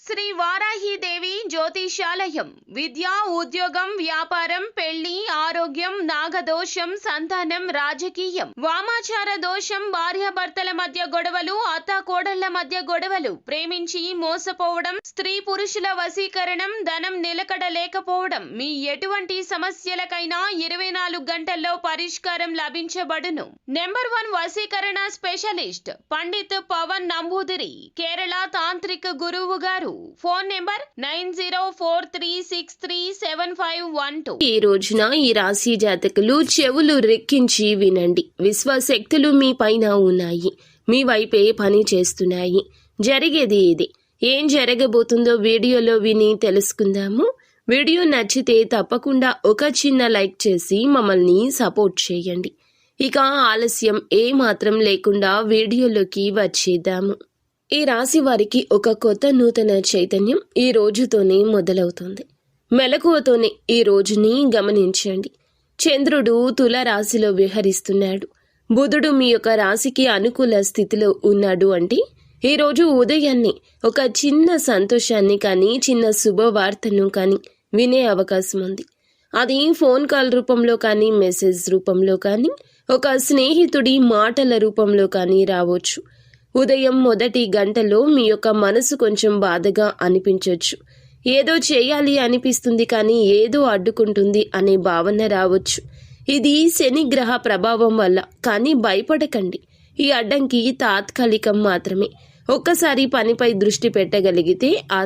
శ్రీ వారాహిదేవి జ్యోతిషాలయం విద్య, ఉద్యోగం, వ్యాపారం, పెళ్లి, ఆరోగ్యం, నాగదోషం, సంతానం, రాజకీయం, వామాచార దోషం, భార్యాభర్తల మధ్య గొడవలు, అత్తాకోడళ్ల మధ్య గొడవలు, ప్రేమించి మోసపోవడం, స్త్రీ పురుషుల వశీకరణం, ధనం నిలకడ లేకపోవడం, మీ ఎటువంటి సమస్యలకైనా 24 గంటల్లో పరిష్కారం లభించబడును. నెంబర్ 1 వశీకరణ స్పెషలిస్ట్ పండిత్ పవన్ నంబూదిరి, కేరళ తాంత్రిక గురువు గారు. Phone number 9043637512. ఈ రోజున ఈ రాశి జాతకులు చెవులు రెక్కించి వినండి. విశ్వశక్తులు మీ పైన ఉన్నాయి, మీ వైపే పని చేస్తున్నాయి. జరిగేది ఇది. ఏం జరగబోతుందో వీడియోలో విని తెలుసుకుందాము. వీడియో నచ్చితే తప్పకుండా ఒక చిన్న లైక్ చేసి మమ్మల్ని సపోర్ట్ చేయండి. ఇక ఆలస్యం ఏమాత్రం లేకుండా వీడియోలోకి వచ్చేద్దాము. ఈ రాశి వారికి ఒక కొత్త నూతన చైతన్యం ఈ రోజుతోనే మొదలవుతుంది. మెలకువతోనే ఈ రోజుని గమనించండి. చంద్రుడు తుల రాశిలో విహరిస్తున్నాడు. బుధుడు మీ యొక్క రాశికి అనుకూల స్థితిలో ఉన్నాడు. అంటే ఈరోజు ఉదయాన్నే ఒక చిన్న సంతోషాన్ని కానీ చిన్న శుభవార్తను కానీ వినే అవకాశం ఉంది. అది ఫోన్ కాల్ రూపంలో కానీ మెసేజ్ రూపంలో కానీ ఒక స్నేహితుడి మాటల రూపంలో కానీ రావచ్చు. ఉదయం మొదటి గంటలో మీ యొక్క మనసు కొంచెం బాధగా అనిపించవచ్చు. ఏదో చేయాలి అనిపిస్తుంది కానీ ఏదో అడ్డుకుంటుంది అనే భావన రావచ్చు. ఇది శని గ్రహ ప్రభావం వల్ల. కానీ భయపడకండి, ఈ అడ్డంకి తాత్కాలికం మాత్రమే. ఒక్కసారి పనిపై దృష్టి పెట్టగలిగితే ఆ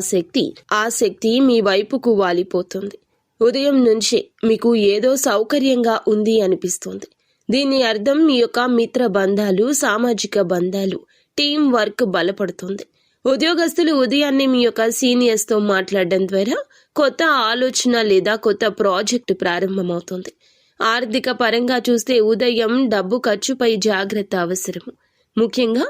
శక్తి మీ వైపుకు వాలిపోతుంది. ఉదయం నుంచే మీకు ఏదో సౌకర్యంగా ఉంది అనిపిస్తుంది. దీని అర్థం మీ యొక్క మిత్ర బంధాలు, సామాజిక బంధాలు, టీం వర్క్ బలపడుతుంది. ఉద్యోగస్తులు ఉదయాన్నే మీ యొక్క సీనియర్స్తో మాట్లాడడం ద్వారా కొత్త ఆలోచన లేదా కొత్త ప్రాజెక్టు ప్రారంభమవుతుంది. ఆర్థిక పరంగా చూస్తే ఉదయం డబ్బు ఖర్చుపై జాగ్రత్త అవసరము. ముఖ్యంగా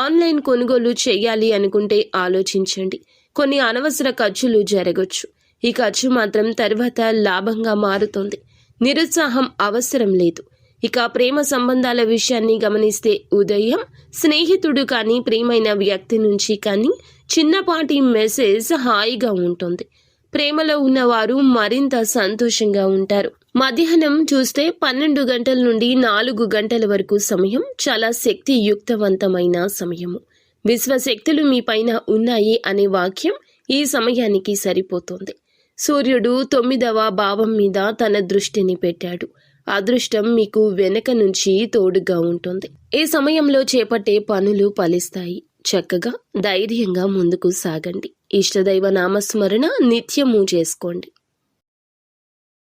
ఆన్లైన్ కొనుగోలు చేయాలి అనుకుంటే ఆలోచించండి. కొన్ని అనవసర ఖర్చులు జరగవచ్చు. ఈ ఖర్చు మాత్రం తర్వాత లాభంగా మారుతుంది. నిరుత్సాహం అవసరం లేదు. ఇక ప్రేమ సంబంధాల విషయాన్ని గమనిస్తే ఉదయం స్నేహితుడు కానీ ప్రియమైన వ్యక్తి నుంచి కానీ చిన్నపాటి మెసేజ్ హాయిగా ఉంటుంది. ప్రేమలో ఉన్నవారు మరింత సంతోషంగా ఉంటారు. మధ్యాహ్నం చూస్తే 12 గంటల నుండి 4 గంటల వరకు సమయం చాలా శక్తియుక్తవంతమైన సమయము. విశ్వశక్తులు మీ పైన ఉన్నాయి అనే వాక్యం ఈ సమయానికి సరిపోతుంది. సూర్యుడు 9వ భావం మీద తన దృష్టిని పెట్టాడు. అదృష్టం మీకు వెనక నుంచి తోడుగా ఉంటుంది. ఈ సమయంలో చేపట్టే పనులు ఫలిస్తాయి. చక్కగా ధైర్యంగా ముందుకు సాగండి. ఇష్టదైవ నామస్మరణ నిత్యము చేసుకోండి.